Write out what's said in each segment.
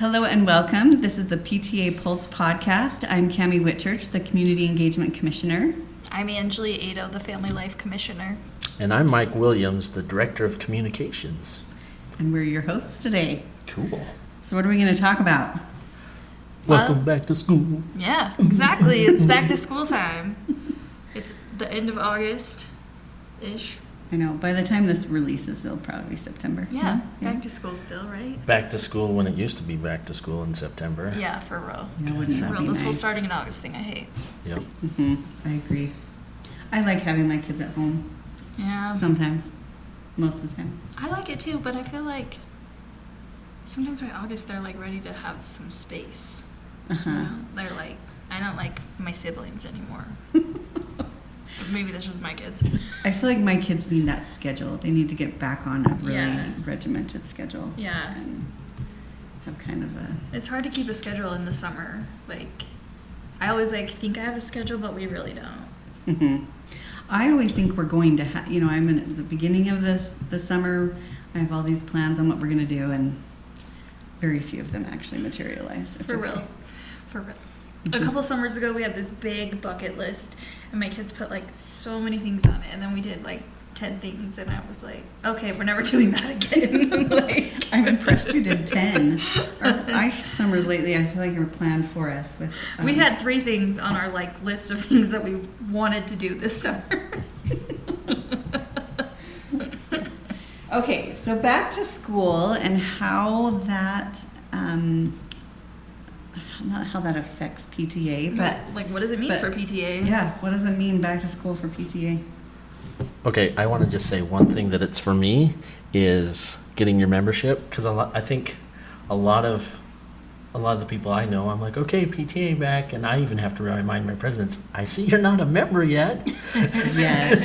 Hello and welcome. This is the PTA Pulse podcast. I'm Cammie Whitchurch, the Community Engagement Commissioner. I'm Angelie Ado, the Family Life Commissioner. And I'm Mike Williams, the Director of Communications. And we're your hosts today. Cool. So what are we going to talk about? Welcome back to school. Yeah, exactly. It's back to school time. It's the end of August-ish. I know, by the time this releases, it'll probably be September. Yeah, back to school still, right? Back to school when it used to be back to school in September. Yeah, for real. Yeah, wouldn't For that real, be this whole nice? starting in August thing I hate. Yep. I agree. I like having my kids at home Yeah. sometimes, most of the time. I like it too, but I feel like sometimes by August they're like ready to have some space. Uh-huh. You know? They're like, I don't like my siblings anymore. Maybe that's just my kids. I feel like my kids need that schedule. They need to get back on a really Yeah. regimented schedule. Yeah. And have kind of a... It's hard to keep a schedule in the summer. Like, I always think I have a schedule, but we really don't. Mm-hmm. I always think we're going to have, I'm in at the beginning of the summer. I have all these plans on what we're going to do, and very few of them actually materialize. It's For okay. real. For real. Mm-hmm. A couple summers ago, we had this big bucket list, and my kids put like so many things on it, and then we did like 10 things, and I was like, okay, we're never doing that again. Like, I'm impressed you did 10. Our summers lately, I feel like were planned for us. With we had 3 things on our like list of things that we wanted to do this summer. Okay, so back to school and how that, not how that affects PTA, but like, what does it mean but- for PTA? yeah, what does it mean back to school for PTA? Okay, I want to just say one thing that it's for me is getting your membership, because I think a lot of the people I know, I'm like, okay, PTA back, and I even have to remind my presidents, I see you're not a member yet. Yes.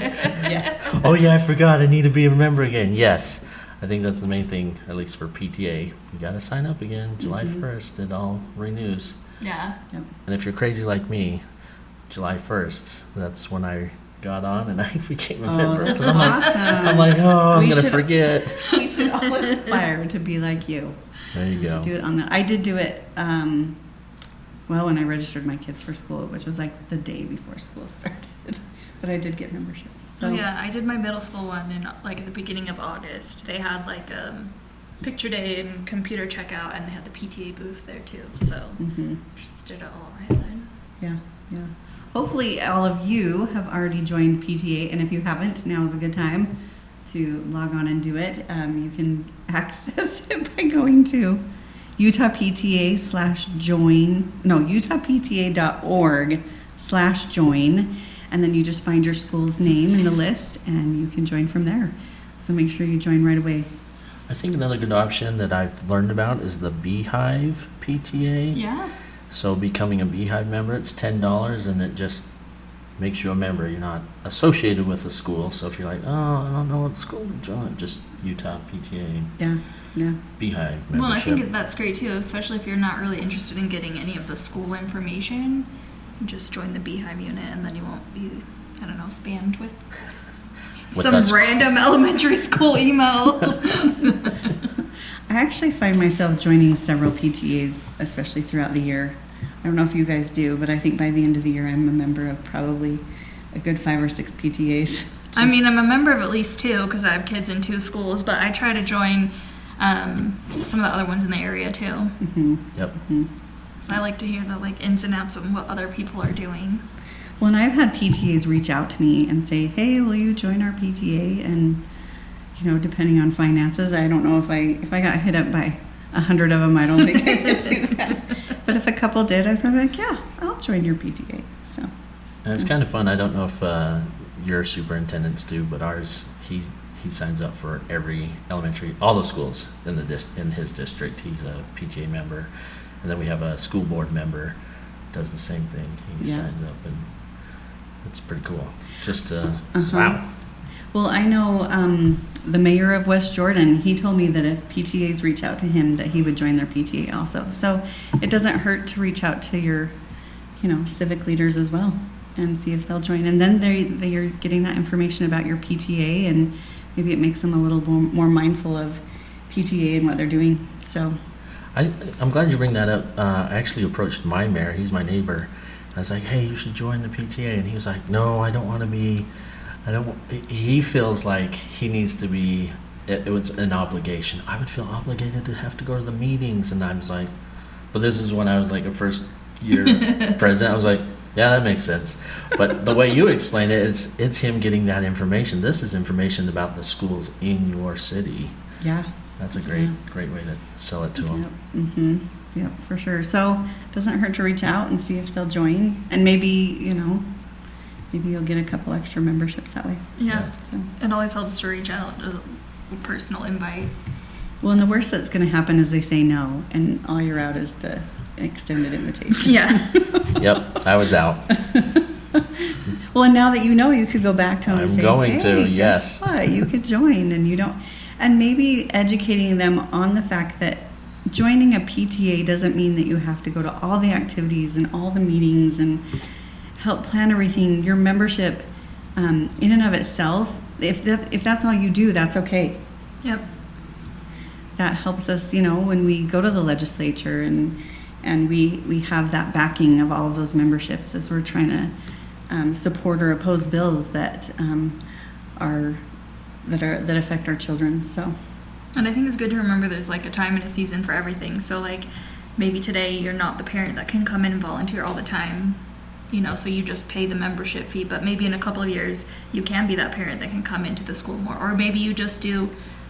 Yeah. Oh yeah, I forgot, I need to be a member again. Yes, I think that's the main thing, at least for PTA. You got to sign up again, July 1st, it all renews. Yeah. Yep. And if you're crazy like me, July 1st, that's when I got on and I became a member. 'Cause That's awesome. I'm like, oh, I'm We going to should- forget. We should all aspire to be like you. There you To go. do it on the. I did do it. When I registered my kids for school, which was like the day before school started. But I did get memberships. So Oh yeah, I did my middle school one in like at the beginning of August. They had like picture day and computer checkout, and they had the PTA booth there too. So just did it all right then. Yeah. Hopefully, all of you have already joined PTA, and if you haven't, now is a good time to log on and do it. You can access it by going to utahpta.org/join, and then you just find your school's name in the list, and you can join from there. So make sure you join right away. I think another good option that I've learned about is the Beehive PTA. Yeah. So becoming a Beehive member, it's $10 and it just makes you a member. You're not associated with the school. So if you're like, oh, I don't know what school to join, just Utah PTA Yeah. Beehive membership. Well, I think that's great too, especially if you're not really interested in getting any of the school information. Just join the Beehive unit, and then you won't be, I don't know, spammed with some us. random elementary school email. I actually find myself joining several PTAs, especially throughout the year. I don't know if you guys do, but I think by the end of the year, I'm a member of probably a good 5 or 6 PTAs. I mean, I'm a member of at least 2 because I have kids in 2 schools, but I try to join some of the other ones in the area too. Mm-hmm. Yep. So I like to hear the like ins and outs of what other people are doing. Well, and I've had PTAs reach out to me and say, hey, will you join our PTA? And, depending on finances, I don't know if I got hit up by 100 of them, I don't think I could do that. But if a couple did, I'd probably be like, yeah, I'll join your PTA. So. And it's kind of fun. I don't know if your superintendents do, but ours, he signs up for every elementary, all the schools in his district. He's a PTA member, and then we have a school board member does the same thing. He signs up, and it's pretty cool. Just wow. Well, I know the mayor of West Jordan, he told me that if PTAs reach out to him, that he would join their PTA also. So it doesn't hurt to reach out to your, civic leaders as well and see if they'll join. And then they're getting that information about your PTA, and maybe it makes them a little more mindful of PTA and what they're doing. So I'm glad you bring that up. I actually approached my mayor. He's my neighbor. I was like, hey, you should join the PTA. And he was like, no, I don't want to be, he feels like he needs to be, it was an obligation. I would feel obligated to have to go to the meetings. And I was like, but this is when I was like a first year president. I was like, yeah, that makes sense. But the way you explain it, it's him getting that information. This is information about the schools in your city. Yeah. That's a great way to sell it to them. Yep. Mm-hmm. Yep, for sure. So it doesn't hurt to reach out and see if they'll join. And maybe, maybe you'll get a couple extra memberships that way. Yeah. So. It always helps to reach out, a personal invite. Well, and the worst that's going to happen is they say no, and all you're out is the extended invitation. Yeah. Yep, I was out. Well, and now that you know, you could go back to them and I'm say, going hey, to, guess yes. what? You could join, and you don't. And maybe educating them on the fact that joining a PTA doesn't mean that you have to go to all the activities and all the meetings and help plan everything. Your membership, in and of itself, if that's all you do, that's okay. Yep. That helps us, when we go to the legislature and we have that backing of all of those memberships as we're trying to support or oppose bills that that affect our children. So, and I think it's good to remember there's like a time and a season for everything. So like maybe today you're not the parent that can come in and volunteer all the time, so you just pay the membership fee, but maybe in a couple of years you can be that parent that can come into the school more, or maybe you just do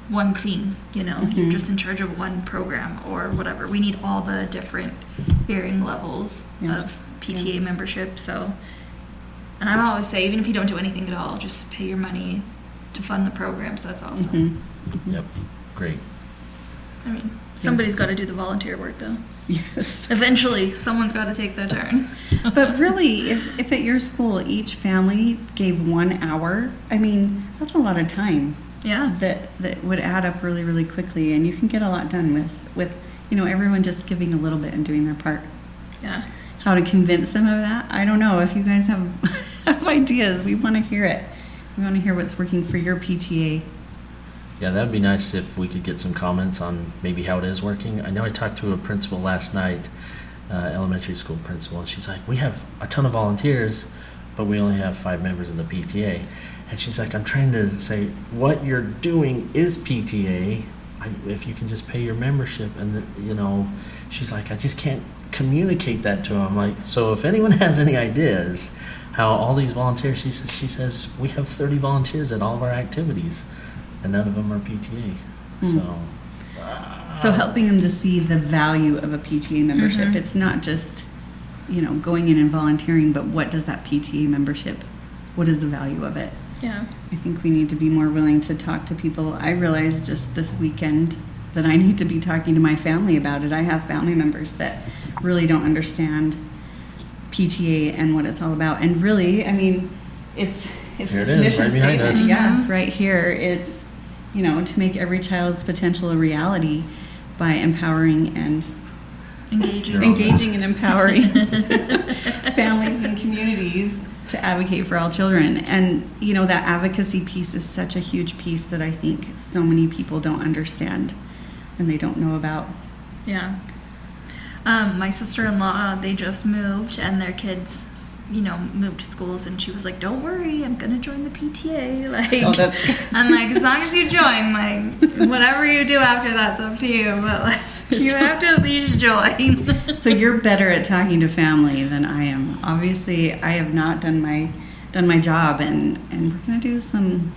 one thing, you're just in charge of one program or whatever. We need all the different varying levels of PTA membership. So, and I always say, even if you don't do anything at all, just pay your money to fund the program. So that's awesome. Mm-hmm. Mm-hmm. Yep, great. I mean, somebody's got to do the volunteer work though. Yes. Eventually, someone's got to take their turn. But really, if at your school each family gave 1 hour, I mean, that's a lot of time. Yeah. That would add up really, really quickly, and you can get a lot done with everyone just giving a little bit and doing their part. Yeah. How to convince them of that? I don't know. If you guys have ideas, we want to hear it. We want to hear what's working for your PTA. Yeah, that'd be nice if we could get some comments on maybe how it is working. I know I talked to a principal last night, elementary school principal, and she's like, we have a ton of volunteers, but we only have 5 members in the PTA. And she's like, I'm trying to say, what you're doing is PTA. If you can just pay your membership. And, she's like, I just can't communicate that to them. I'm like, so if anyone has any ideas how all these volunteers, she says, we have 30 volunteers at all of our activities, and none of them are PTA. So helping them to see the value of a PTA membership. Mm-hmm. It's not just, going in and volunteering, but what does that PTA membership, what is the value of it? Yeah. I think we need to be more willing to talk to people. I realized just this weekend that I need to be talking to my family about it. I have family members that really don't understand PTA and what it's all about. And really, I mean, it's Here this it is, mission right behind statement. us. Yeah, right here. It's, to make every child's potential a reality by empowering and Engaging. and empowering families and communities to advocate for all children. And that advocacy piece is such a huge piece that I think so many people don't understand and they don't know about. Yeah. My sister-in-law, they just moved and their kids, moved to schools, and she was like, don't worry, I'm going to join the PTA. I'm like, as long as you join, whatever you do after that's up to you, but you have to at least join. So you're better at talking to family than I am. Obviously, I have not done my job, and we're going to do some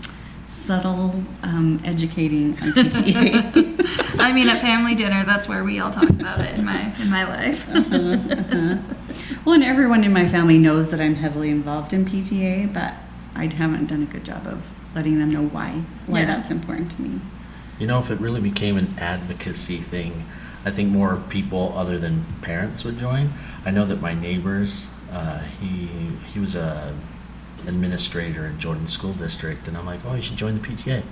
subtle educating on PTA. I mean, at family dinner, that's where we all talk about it in my life. Well, and everyone in my family knows that I'm heavily involved in PTA, but I haven't done a good job of letting them know why that's important to me. If it really became an advocacy thing, I think more people other than parents would join. I know that my neighbors, he was a administrator in Jordan School District, and I'm like, oh, you should join the PTA.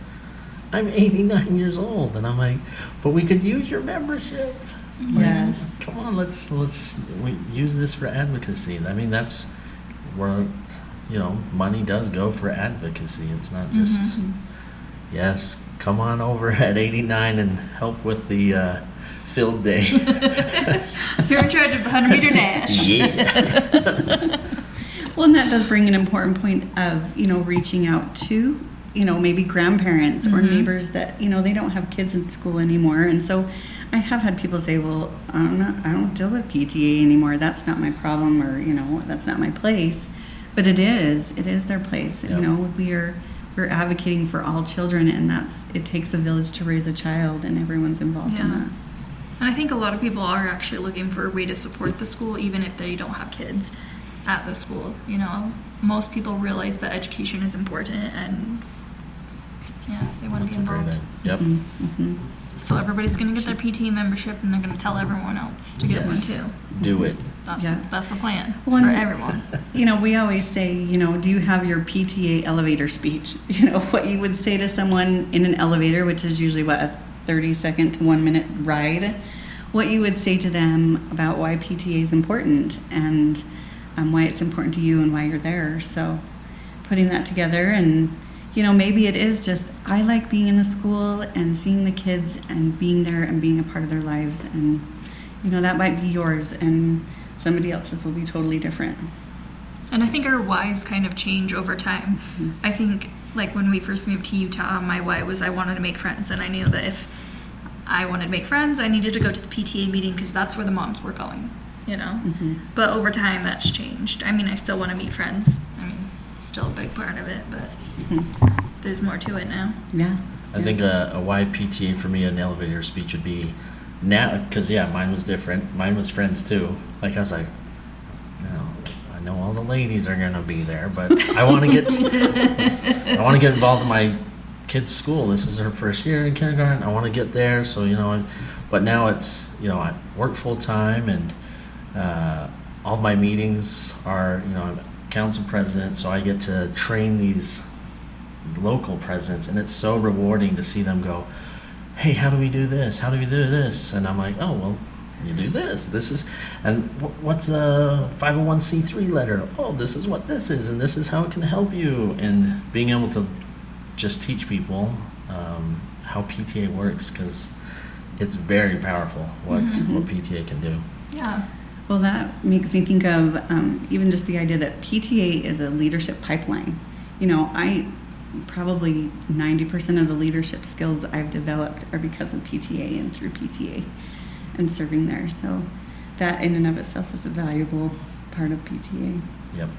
I'm 89 years old, and I'm like, but we could use your membership. Yes. Come on, let's we use this for advocacy. I mean, that's where money does go for advocacy. It's not just yes, come on over at 89 and help with the fun-filled day. You're in charge of the 100-meter dash. Yeah. Well, and that does bring an important point of, reaching out to, maybe grandparents or Mhm. neighbors that, they don't have kids in school anymore. And so I have had people say, well, I don't deal with PTA anymore. That's not my problem, or, that's not my place. But it is their place. Yep. We're advocating for all children, and it takes a village to raise a child, and everyone's involved in Yeah. that. And I think a lot of people are actually looking for a way to support the school, even if they don't have kids at the school. Most people realize that education is important, and they want to That's be a great involved. idea. Yep. Mm-hmm. So everybody's going to get their PTA membership, and they're going to tell everyone else to get Yes. one too. Do it. That's the plan Well, for and- everyone. We always say, do you have your PTA elevator speech? What you would say to someone in an elevator, which is usually, a 30-second to 1-minute ride, what you would say to them about why PTA is important and why it's important to you and why you're there. So putting that together, and, maybe it is just, I like being in the school and seeing the kids and being there and being a part of their lives. And, that might be yours, and somebody else's will be totally different. And I think our whys kind of change over time. Mm-hmm. I think, like, when we first moved to Utah, my why was I wanted to make friends, and I knew that if I wanted to make friends, I needed to go to the PTA meeting because that's where the moms were going, Mm-hmm. But over time, that's changed. I mean, I still want to meet friends. It's still a big part of it, but there's more to it now. Yeah. I think a why PTA for me, an elevator speech would be now, because mine was different. Mine was friends too. Like I was like, I know all the ladies are gonna be there, but I want to get involved in my kid's school. This is her first year in kindergarten. I want to get there, so but now it's I work full time, and all of my meetings are I'm council president, so I get to train these local presidents, and it's so rewarding to see them go, hey, how do we do this? How do we do this? And I'm like, oh, well, you do this. This is, and what's a 501c3 letter? Oh, this is what this is, and this is how it can help you. And being able to just teach people how PTA works, because it's very powerful what PTA can do. Yeah. Well, that makes me think of even just the idea that PTA is a leadership pipeline. I probably 90% of the leadership skills that I've developed are because of PTA and through PTA and serving there. So that in and of itself is a valuable part of PTA. Yep.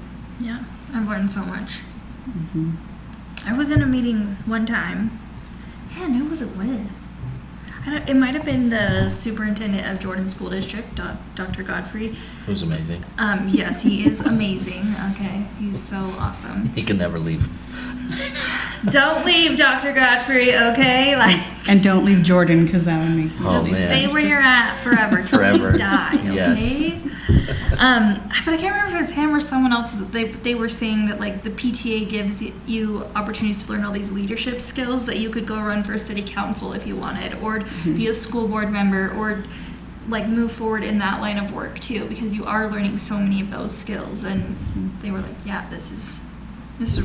Yeah. I've learned so much. Mm-hmm. I was in a meeting one time. Man, who was it with? It might have been the superintendent of Jordan School District, Dr. Godfrey. Who's amazing. Yes, he is amazing. Okay, he's so awesome. He can never leave. Don't leave, Dr. Godfrey. Okay, And don't leave Jordan, because that would make Oh, just man. stay where you're at forever till Forever. you die. Okay. Yes. But I can't remember if it was him or someone else. They were saying that the PTA gives you opportunities to learn all these leadership skills that you could go run for city council if you wanted, or be a school board member, or move forward in that line of work too, because you are learning so many of those skills. And they were like, yeah, this is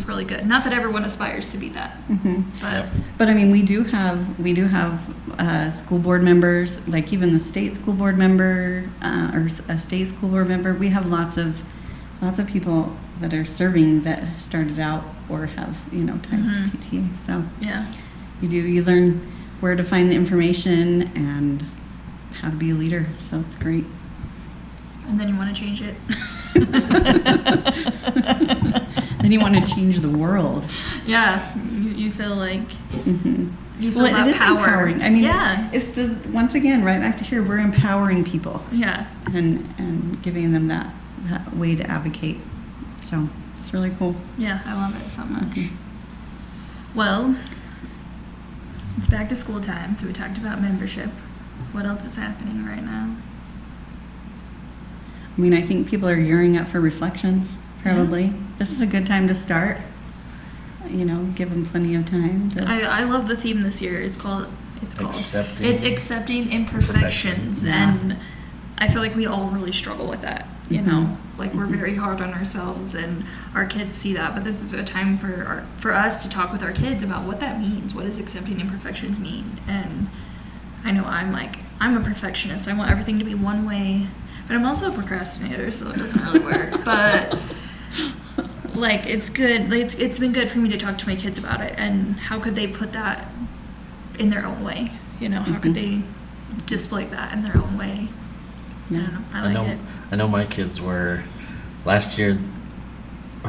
really good. Not that everyone aspires to be that, but But I mean, we do have school board members, like even the state school board member or a state school board member. We have lots of people that are serving that started out or have ties to PTA. So yeah. you learn where to find the information and how to be a leader. So it's great. And then you want to change it. Then you want to change the world. Yeah, you feel like you feel Well, that it is power. empowering. I mean, yeah, it's once again right back to here. We're empowering people yeah. and giving them that way to advocate. So it's really cool. Yeah, I love it so much. Well, it's back to school time, so we talked about membership. What else is happening right now? I mean, I think people are gearing up for reflections. Probably this is a good time to start. Give them plenty of time. I love the theme this year. It's called accepting imperfections, Yeah. and I feel like we all really struggle with that. We're very hard on ourselves, and our kids see that. But this is a time for us to talk with our kids about what that means. What does accepting imperfections mean? And I know I'm I'm a perfectionist. I want everything to be one way, but I'm also a procrastinator, so it doesn't really work. But like, it's good. It's been good for me to talk to my kids about it, and how could they put that in their own way? You know, how could they display that in their own way? Yeah. I don't know. I like it. I know my kids were last year.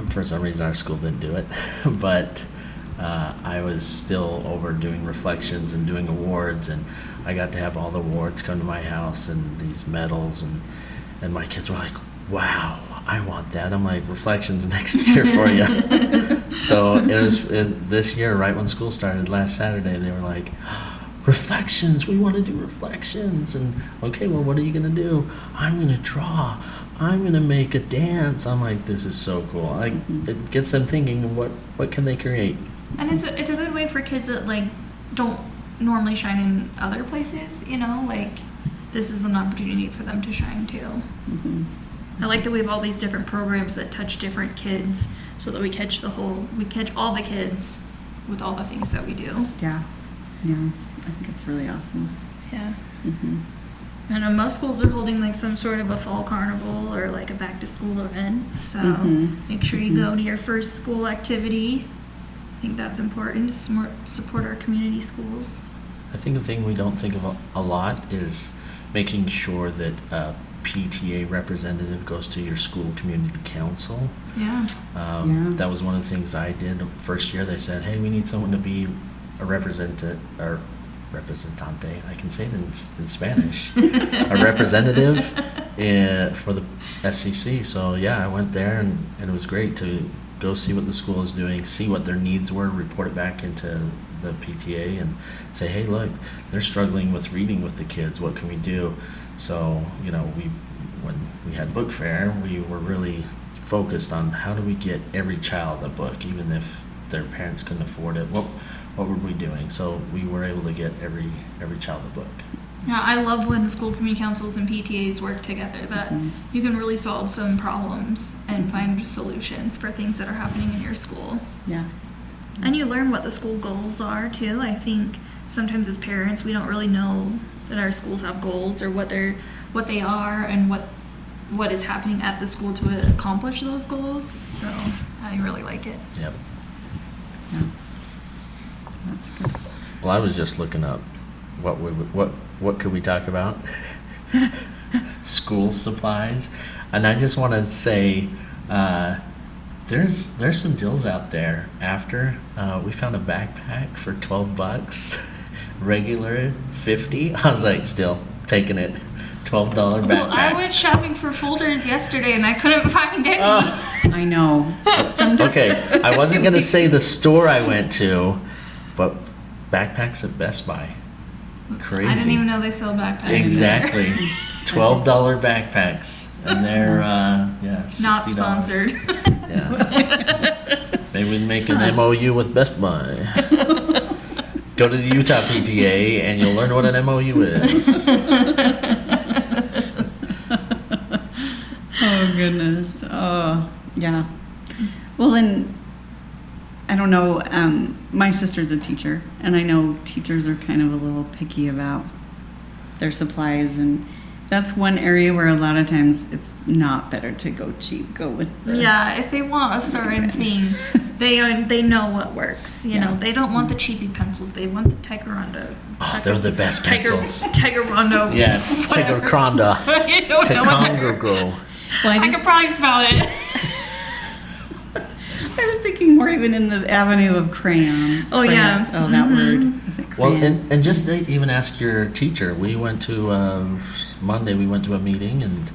For some reason, our school didn't do it, but I was still over doing reflections and doing awards, and I got to have all the awards come to my house and these medals, and my kids were like, "Wow, I want that." I'm like, "Reflections next year for you." So it was this year, right when school started last Saturday, they were like, "Reflections, we want to do reflections." And okay, well, what are you gonna do? I'm gonna draw. I'm gonna make a dance. I'm like, this is so cool. Like, it gets them thinking, what can they create? And it's a good way for kids that like don't normally shine in other places, you know, like this is an opportunity for them to shine too. I like that we have all these different programs that touch different kids, so that we catch all the kids with all the things that we do. Yeah. I think it's really awesome. Yeah. I know most schools are holding like some sort of a fall carnival or like a back to school event, so make sure you go to your first school activity. I think that's important to support our community schools. I think the thing we don't think of a lot is making sure that a PTA representative goes to your school community council. Yeah. That was one of the things I did first year. They said, "Hey, we need someone to be a representante. I can say it in Spanish. A representative for the SCC." So yeah, I went there, and it was great to go see what the school is doing, see what their needs were, report it back into the PTA, and say, "Hey, look, they're struggling with reading with the kids. What can we do?" So when we had book fair, we were really focused on how do we get every child a book, even if their parents couldn't afford it. What were we doing? So we were able to get every child a book. Yeah, I love when the school community councils and PTAs work together, that you can really solve some problems and find solutions for things that are happening in your school. Yeah. And you learn what the school goals are too. I think sometimes as parents we don't really know that our schools have goals, or what they are, and what is happening at the school to accomplish those goals. So I really like it. Yep. Yeah. That's good. Well, I was just looking up what could we talk about? School supplies, and I just want to say there's some deals out there. After we found a backpack for $12, regular $50. I was like, still taking it. $12 backpacks. Well, I went shopping for folders yesterday and I couldn't find any. I know. Okay, I wasn't gonna say the store I went to, but backpacks at Best Buy. Crazy. I didn't even know they sell backpacks. Exactly. $12 backpacks. And they're $60. Not sponsored. Yeah. Maybe we can make an MOU with Best Buy. Go to the Utah PTA and you'll learn what an MOU is. Oh goodness. Oh yeah. Well, and I don't know. My sister's a teacher, and I know teachers are kind of a little picky about their supplies, and that's one area where a lot of times it's not better to go cheap. Go with if they want a certain thing, they know what works. You know, they don't want the cheapy pencils. They want the Tigerondo. Oh, they're the best pencils. Tigerondo. Yeah, Tigeronda. You don't know what they're. Ticonderoga. Well, I could probably spell it. I was thinking more even in the avenue of crayons. Oh, yeah. Crayons. Oh, that word. Is it Well, crayons? and just to even ask your teacher. We went to Monday. We went to a meeting and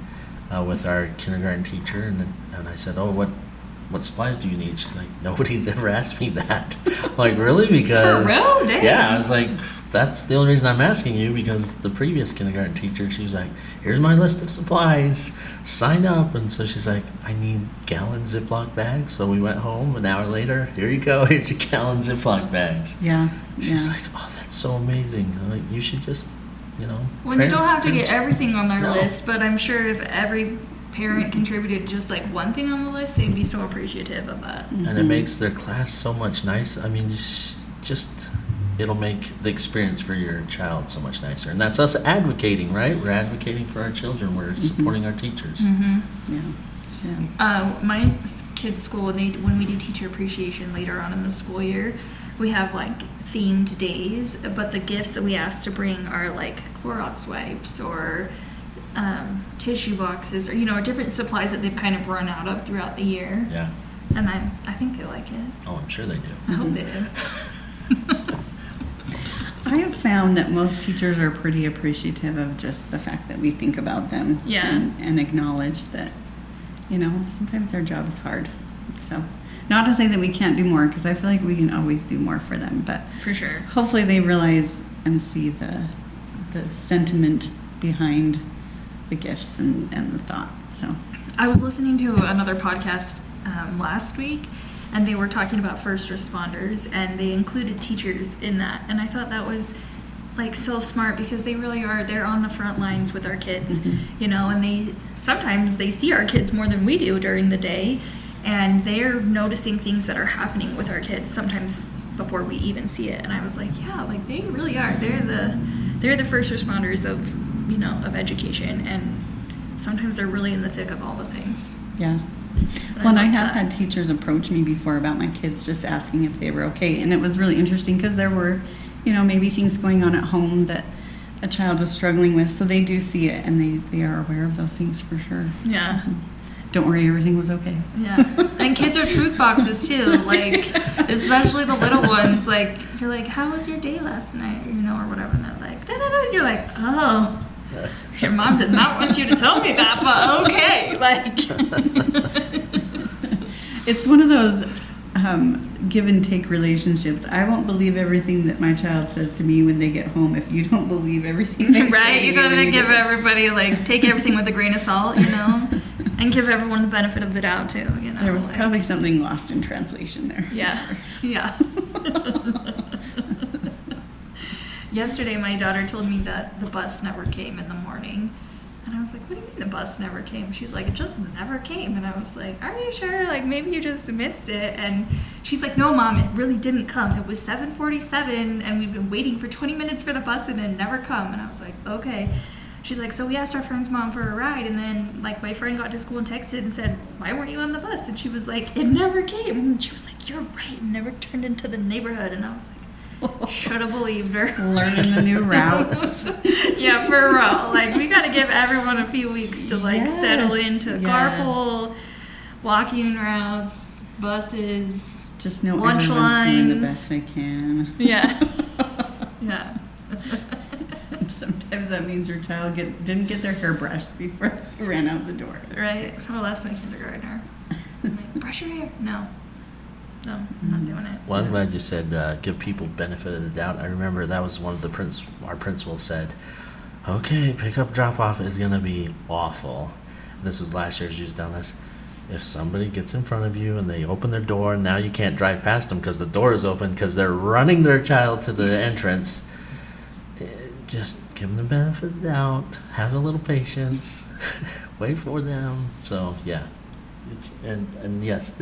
with our kindergarten teacher, and I said, "Oh, what supplies do you need?" She's like, "Nobody's ever asked me that." I'm like, really? Because For real? Dang. yeah, I was like, that's the only reason I'm asking you, because the previous kindergarten teacher, she was like, "Here's my list of supplies. Sign up." And so she's like, "I need gallon Ziploc bags." So we went home. An hour later, here you go. Here's your gallon Ziploc bags. Yeah. She's Yeah. like, "Oh, that's so amazing." I'm like, you should just, Well, you don't have to get parents- everything on their No. list, but I'm sure if every parent contributed just like one thing on the list, they'd be so appreciative of that. And it makes their class so much nicer. I mean, just it'll make the experience for your child so much nicer. And that's us advocating, right? We're advocating for our children. We're supporting our teachers. Mm-hmm. Yeah. My kids' school, when we do teacher appreciation later on in the school year, we have like themed days, but the gifts that we ask to bring are like Clorox wipes or tissue boxes, or different supplies that they've kind of run out of throughout the year. Yeah. And I think they like it. Oh, I'm sure they do. I hope they do. I have found that most teachers are pretty appreciative of just the fact that we think about them. Yeah. And acknowledge that, sometimes their job is hard. So, not to say that we can't do more, because I feel like we can always do more for them, but For sure. hopefully they realize and see the sentiment behind the gifts and the thought. So I was listening to another podcast last week, and they were talking about first responders, and they included teachers in that. And I thought that was like so smart, because they really are. They're on the front lines with our kids, and sometimes they see our kids more than we do during the day, and they're noticing things that are happening with our kids sometimes before we even see it. And I was like, yeah, like they really are. They're the first responders of education, and sometimes they're really in the thick of all the things. yeah. And Well, and I love have that. had teachers approach me before about my kids, just asking if they were okay. And it was really interesting, because there were, maybe things going on at home that a child was struggling with. So they do see it, and they are aware of those things for sure. Yeah. Don't worry, everything was okay. Yeah, and kids are truth boxes too. Like, especially the little ones. Like, you're like, "How was your day last night?" Or whatever, and they're like, "Da da da." And you're like, "Oh, your mom did not want you to tell me that, but okay." Like, It's one of those give and take relationships. I won't believe everything that my child says to me when they get home if you don't believe everything they say right? to You when gotta give get- everybody take everything with a grain of salt, and give everyone the benefit of the doubt too. There was probably something lost in translation there. Yeah, yeah. Yesterday, my daughter told me that the bus never came in the morning. And I was like, what do you mean the bus never came? She's like, it just never came. And I was like, are you sure? Like, maybe you just missed it. And she's like, no, Mom, it really didn't come. It was 7:47, and we've been waiting for 20 minutes for the bus, and it never come. And I was like, okay. She's like, so we asked our friend's mom for a ride, and then, my friend got to school and texted and said, why weren't you on the bus? And she was like, it never came. And then she was like, you're right, it never turned into the neighborhood. And I was like, should have believed her. Learning the new routes. Yeah, for real. We got to give everyone a few weeks to Yes, settle into yes. carpool, walking routes, buses. Just know Lunch everyone's doing the lines. best they can. Yeah. Yeah. And sometimes that means your child didn't get their hair brushed before they ran out the door. Right. Well, that's my kindergartner. I'm like, brush your hair. No, I'm not doing it. Well, I'm glad you said give people benefit of the doubt. I remember that was one of our principal said, okay, pick up drop off is going to be awful. And this was last year, she was done this. If somebody gets in front of you and they open their door, and now you can't drive past them because the door is open because they're running their child to the entrance, just give them the benefit of the doubt, have a little patience, wait for them. So yeah, and yes,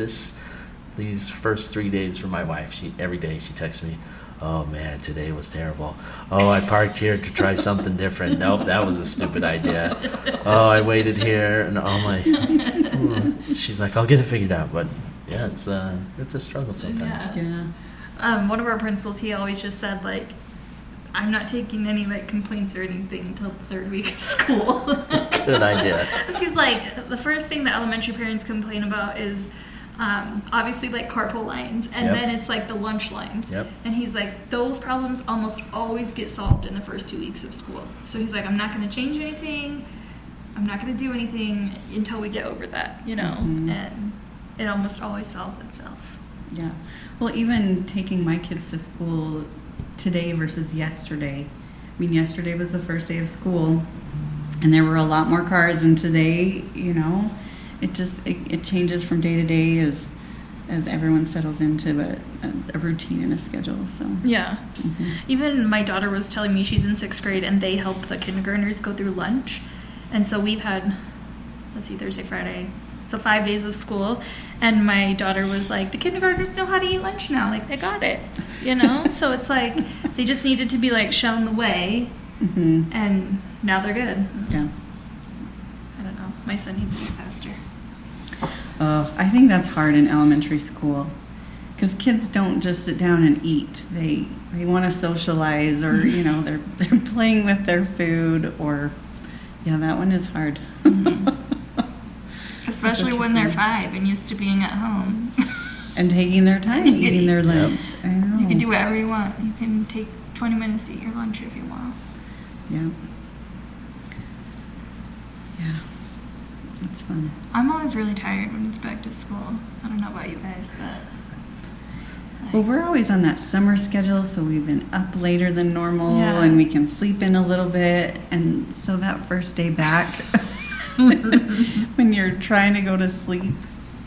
these first 3 days for my wife, every day she texts me, oh man, today was terrible. Oh, I parked here to try something different. Nope, that was a stupid idea. Oh, I waited here, and she's like, I'll get it figured out. But yeah, it's a struggle sometimes. Yeah. One of our principals, he always just said, I'm not taking any complaints or anything until the third week of school. Good idea. He's like, the first thing that elementary parents complain about is obviously carpool lines, and Yep. then it's the lunch lines. Yep. And he's like, those problems almost always get solved in the first 2 weeks of school. So he's like, I'm not going to change anything. I'm not going to do anything until we get over that, Mhm. and it almost always solves itself. Yeah. Well, even taking my kids to school today versus yesterday. I mean, yesterday was the first day of school, and there were a lot more cars, and today, it changes from day to day as everyone settles into a routine and a schedule. So Yeah. mhm. Even my daughter was telling me she's in 6th grade, and they help the kindergartners go through lunch. And so we've had, Thursday, Friday, so 5 days of school. And my daughter was like, the kindergartners know how to eat lunch now. They got it. you know? So it's like they just needed to be like shown the way, and now they're good. Yeah. I don't know. My son needs to be faster. Oh, I think that's hard in elementary school because kids don't just sit down and eat. They want to socialize, or you know, they're playing with their food, or yeah, that one is hard. Especially when they're 5 and used to being at home. And taking their time eating their lunch. I know. You can do whatever you want. You can take 20 minutes to eat your lunch if you want. Yeah. Yeah. It's fun. I'm always really tired when it's back to school. I don't know about you guys, but... Well, we're always on that summer schedule, so we've been up later than normal, Yeah. and we can sleep in a little bit. And so that first day back, when you're trying to go to sleep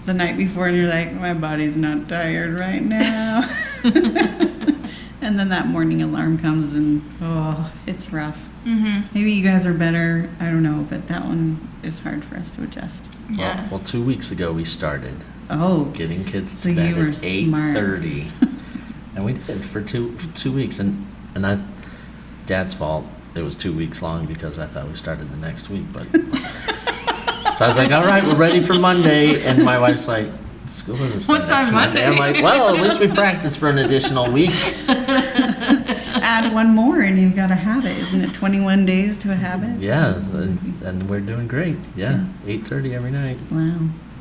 the night before, and you're like, my body's not tired right now. And then that morning alarm comes, and oh, it's rough. Maybe you guys are better. I don't know, but that one is hard for us to adjust. Yeah. Well, 2 weeks ago we started Oh, getting kids So to bed you were at 8:30, and we did for two weeks. And I, Dad's fault. It was 2 weeks long because I thought we started the next week. But so I was like, all right, we're ready for Monday. And my wife's like, school doesn't start What's next on Monday. I'm Monday? like, well, at least we practiced for an additional week. add one more, and you've got a habit. Isn't it 21 days to a habit? Yeah, and we're doing great. Yeah, 8:30 every night. Wow.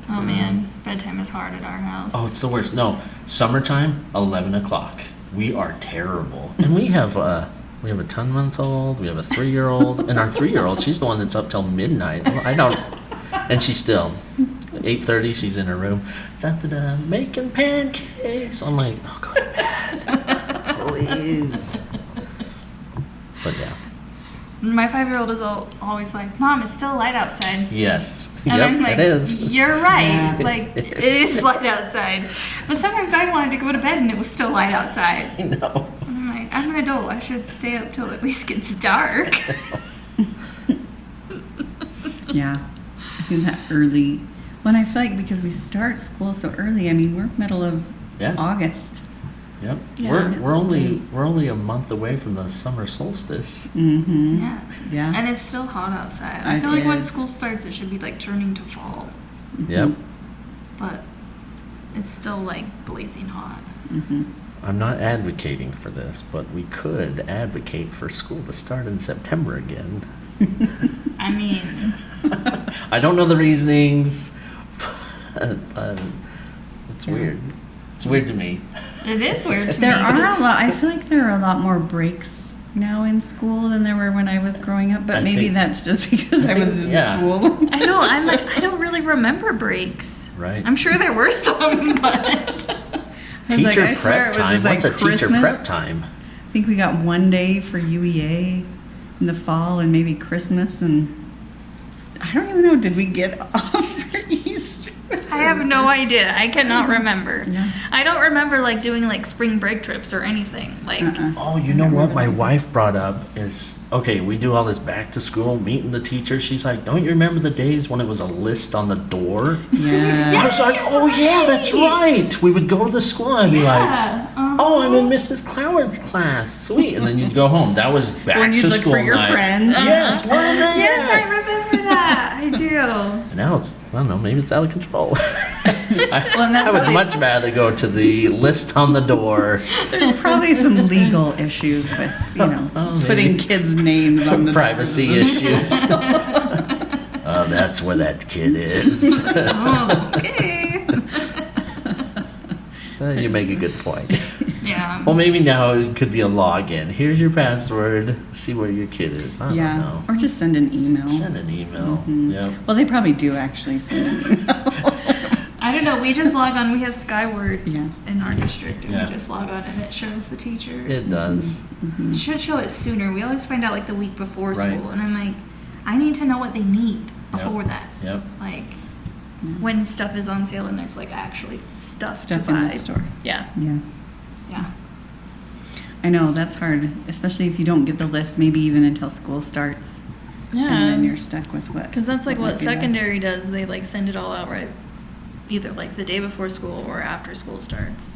Oh man, bedtime is hard at our house. Oh, it's the worst. No, summertime, 11 o'clock. We are terrible. And we have a 10-month-old, we have a 3-year-old, and our 3-year-old, she's the one that's up till midnight. I don't, and she's still, 8:30, she's in her room, da-da-da, making pancakes. I'm like, oh, go to bed, please. But yeah. My 5-year-old is always like, Mom, it's still light outside. Yes. And Yep, I'm like, it is. you're right. Yeah. Like, it is light outside. But sometimes I wanted to go to bed and it was still light outside. I know. And I'm like, I'm an adult. I should stay up till at least gets dark. Yeah. I think that early. Well, and I feel like because we start school so early, I mean, we're middle of Yeah. August. Yep. Yeah. We're only a month away from the summer solstice. Mm-hmm. Yeah. Yeah. And it's still hot outside. I It feel like when is. school starts, it should be like turning to fall. Yep. But it's still like blazing hot. Mm-hmm. I'm not advocating for this, but we could advocate for school to start in September again. I mean, I don't know the reasonings, but it's weird. It's weird to me. it is weird to There me. are a 'cause- lot. I feel like there are a lot more breaks now in school than there were when I was growing up. But I maybe think- that's just because I was in yeah. school. I know. I'm like, I don't really remember breaks. Right. I'm sure there were some, but I was like, Teacher I swear prep it was time. just like What's a teacher Christmas. prep time? I think we got one day for UEA in the fall and maybe Christmas, and I don't even know. Did we get off for Easter? I have no idea. I cannot remember. Yeah. I don't remember like doing like spring break trips or anything. Like, Oh, you know what my wife brought up is, okay, we do all this back to school, meeting the teacher. She's like, don't you remember the days when it was a list on the door? Yeah. I was like, oh yeah, that's right. We would go to the school and I'd be like, yeah. oh, I'm in Mrs. Clower's class. Sweet. And then you'd go home. That was back When you'd to look school for your night. friends. Yes, we're there. Yes, I remember that. I do. And now it's, I don't know, maybe it's out of control. and that's I would probably- much rather go to the list on the door. There's probably some legal issues with, Oh, maybe. putting kids' names on the Privacy doors. issues. Oh, that's where that kid is. Oh, okay. You make a good point. Yeah. Well, maybe now it could be a login. Here's your password. See where your kid is. I don't Yeah. know. Or just send an email. Send an email. Mhm. Yep. Well, they probably do actually send an email. I don't know. We just log on. We have Skyward Yeah. in our district, and Yeah. we just log on, and it shows the teacher. It does. It should show it sooner. We always find out like the week before Right. school, and I'm like, I need to know what they need before that. Yep. Like when stuff is on sale and there's like actually stuff Stuff to in buy. the store. Yeah. Yeah. Yeah. I know, that's hard, especially if you don't get the list, maybe even until school starts. Yeah. And then you're stuck with what. Because that's like might what be left. secondary does. They like send it all out right, either like the day before school or after school starts.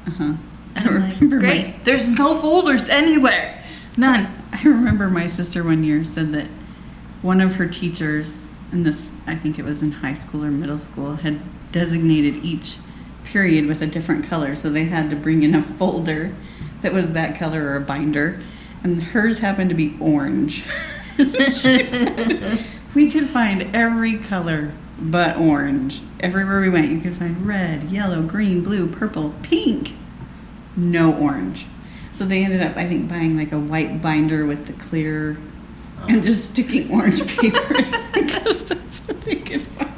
Uh-huh. And I'm like, remember great, there's no folders anywhere. None. I remember my sister one year said that one of her teachers, and this, I think it was in high school or middle school, had designated each period with a different color. So they had to bring in a folder that was that color or a binder. And hers happened to be orange. She said, we could find every color but orange. Everywhere we went, you could find red, yellow, green, blue, purple, pink. No orange. So they ended up, I think, buying like a white binder with the clear and just sticking orange paper in because that's what they could find.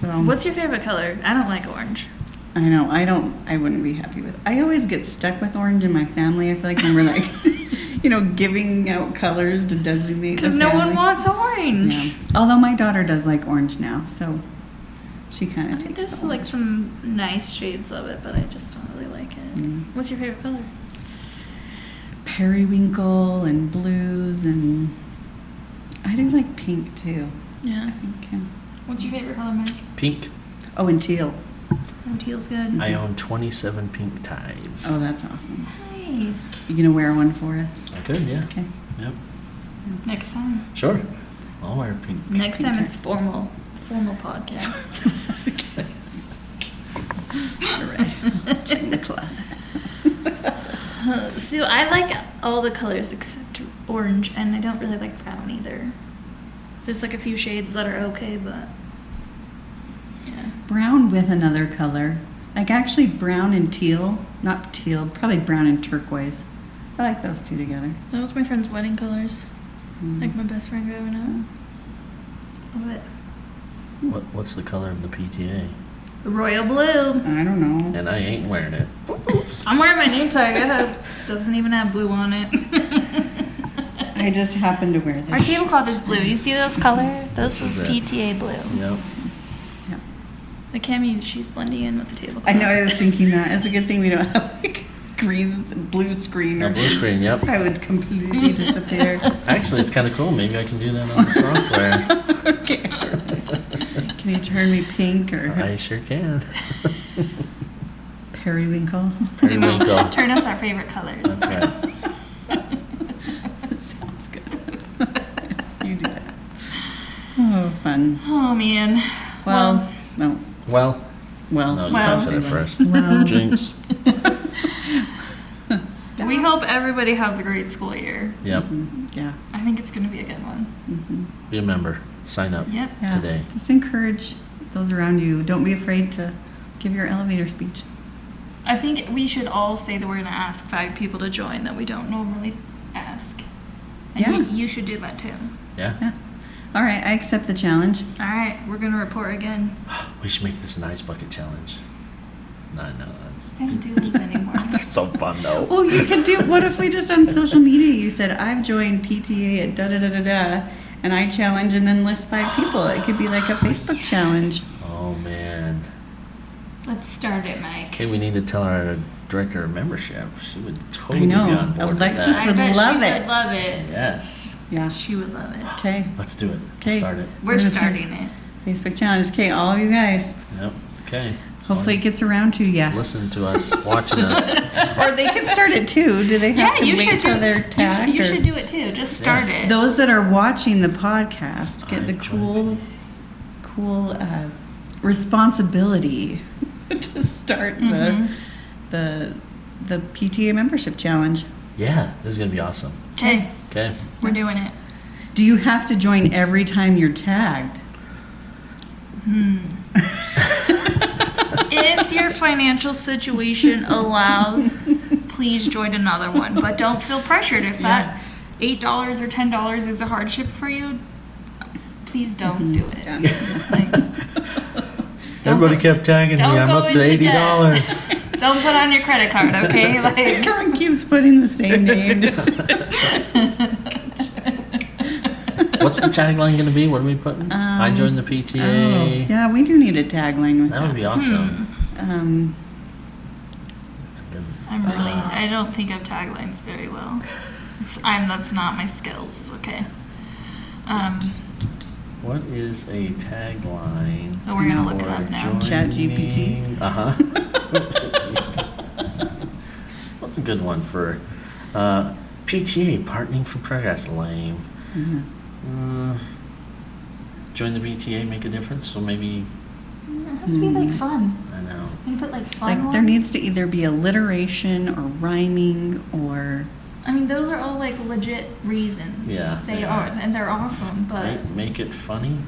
So What's your favorite color? I don't like orange. I know, I wouldn't be happy with. I always get stuck with orange in my family. I feel like when we're like, giving out colors to designate the Because no one family. wants orange. Yeah. Although my daughter does like orange now, so she kind I of think takes there's the like orange. some nice shades of it, but I just don't really like it. Mm. What's your favorite color? Periwinkle and blues, and I do like pink too. Yeah. I think. Yeah. What's your favorite color, Mike? Pink. Oh, and teal. Oh, teal's good. I own 27 pink ties. Oh, that's awesome. Nice. You gonna wear one for us? I could, yeah. Okay. Yep. Next time. Sure. I'll wear pink. Next Pink time tie. it's formal podcasts. All right. Check the closet. So I like all the colors except orange, and I don't really like brown either. There's like a few shades that are okay, but yeah. Brown with another color, like actually brown and teal. Not teal, probably brown and turquoise. I like those two together. That was my friend's wedding colors. Mm. Like my best friend growing up. Love it. What's the color of the PTA? Royal blue. I don't know. And I ain't wearing it. I'm wearing my name tag. It doesn't even have blue on it. I just happen to wear this. Our tablecloth is blue. You see those color? This is Is it? PTA blue. Yep. Yep. The Cammy, she's blending in with the tablecloth. I know. I was thinking that it's a good thing we don't have like green, blue screen. A Or blue screen, yep. I would completely disappear. Actually, it's kind of cool. Maybe I can do that on the software. Okay. Can you turn me pink or I sure can. periwinkle? Periwinkle. Turn us our favorite colors. That's right. Sounds good. You do that. Oh, fun. Oh man. Well, no. Well, Well, no, you Well. can say it first. Well. Jinx. Stop. We hope everybody has a great school year. Yep. Yeah. I think it's going to be a good one. Mm-hmm. Be a member. Sign up. Yep. Yeah. Today. Just encourage those around you. Don't be afraid to give your elevator speech. I think we should all say that we're going to ask 5 people to join that we don't normally ask. And Yeah. you should do that too. Yeah. Yeah. All right. I accept the challenge. All right, we're going to report again. We should make this an ice bucket challenge. No, I don't do these anymore. They're so fun though. Well, you could do. What if we just on social media you said I've joined PTA at da da da da da, and I challenge and then list 5 people. It could be like a Facebook challenge. Oh man. Let's start it, Mike. Okay, we need to tell our director of membership. She would totally I know. be on board with Alexis that. would bet love she it. would love it. Yes. Yeah. She would love it. Okay. Let's do it. Okay. We'll start it. We're gonna start- starting it. Facebook challenge. Okay, all of you guys. Yep. Okay. Hopefully it gets around to you. Listen to us, watching us. Or they can start it too. Do they have Yeah, to you wait should till do. they're tagged? You or should do it too. Just start it. those that are watching the podcast get I the joined cool responsibility to start Mhm. the PTA membership challenge. Yeah, this is gonna be awesome. Okay, Okay. we're doing it. Do you have to join every time you're tagged? If your financial situation allows, please join another one. But don't feel pressured. If that $8 or $10 is a hardship for you, please don't do it. Yeah. Like, Everybody go- kept tagging me. don't I'm go up to into $80. don't put on your credit card, okay? Like, Everyone keeps putting the same name. What's the tagline gonna be? What are we putting? I joined the PTA. Oh, yeah, we do need a tagline with That would be awesome. That's a good. I don't think of taglines very well. That's not my skills, okay? What is a tagline? Oh, we're gonna look it up now. ChatGPT. Uh huh. That's a good one for PTA, partnering for progress. Lame. Join the PTA, make a difference. So maybe, It has to be like fun. I know. Can you put like fun Like there ones? needs to either be alliteration or rhyming or I mean, those are all like legit reasons. Yeah, They they are, are. and they're awesome. But Make it funny.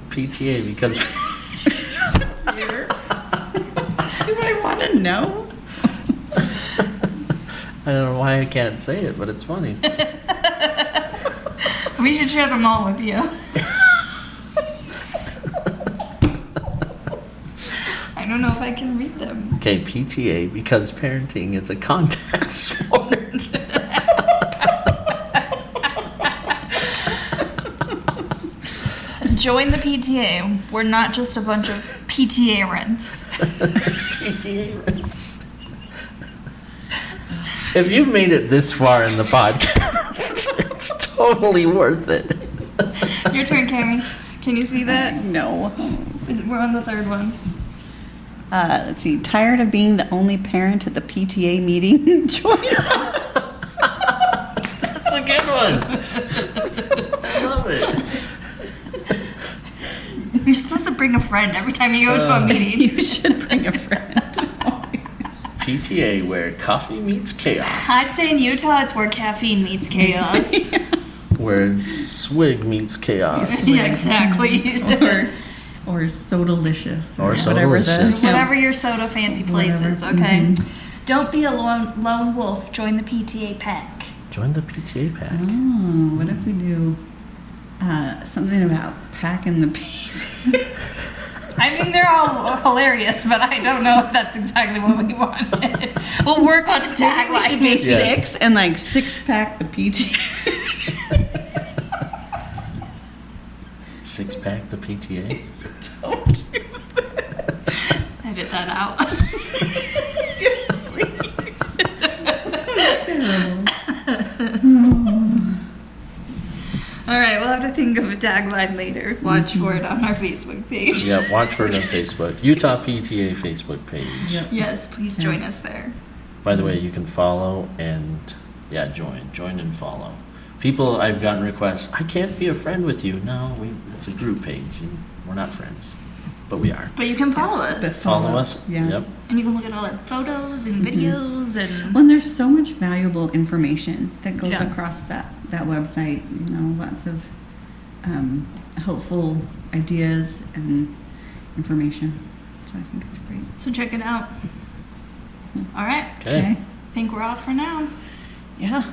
PTA because do I want to know? I don't know why I can't say it, but it's funny. we should share them all with you. I don't know if I can read them. Okay, PTA because parenting is a contact sport. Join the PTA. We're not just a bunch of PTA rents. PTA rents. If you've made it this far in the podcast, it's totally worth it. Your turn, Cammy. Can you see that? No. We're on the third one. Let's see. Tired of being the only parent at the PTA meeting? Join us. That's a good one. I love it. You're supposed to bring a friend every time you go to a meeting. You should bring a friend. PTA, where coffee meets chaos. I'd say in Utah, it's where caffeine meets chaos. Where swig meets chaos. Yeah, exactly. or so delicious. Or so whatever delicious. Whatever your soda fancy place is, Whatever. okay? Don't be a lone wolf. Join the PTA pack. Join the PTA pack. Oh, what if we do something about packing the peas? I mean, they're all hilarious, but I don't know if that's exactly what we wanted. We'll work on a We tagline. should do Yes. 6 and like 6-pack the PTA. 6-pack the PTA. Don't do Edit that out. yes, please. Terrible. All right, we'll have to think of a tagline later. Watch for it on our Facebook page. Yeah, watch for it on Facebook. Utah PTA Facebook page. Yep. Yes, please join us there. By the way, you can follow and join and follow. People, I've gotten requests. I can't be a friend with you. No, it's a group page. And we're not friends, but we are. But you can follow But us. Follow us. Yeah. Yep. And you can look at all our photos and videos and... Well, and there's so much valuable information that goes Yeah. across that website. You know, lots of helpful ideas and information. So I think it's great. So check it out. All right. Okay. I think we're off for now. Yeah.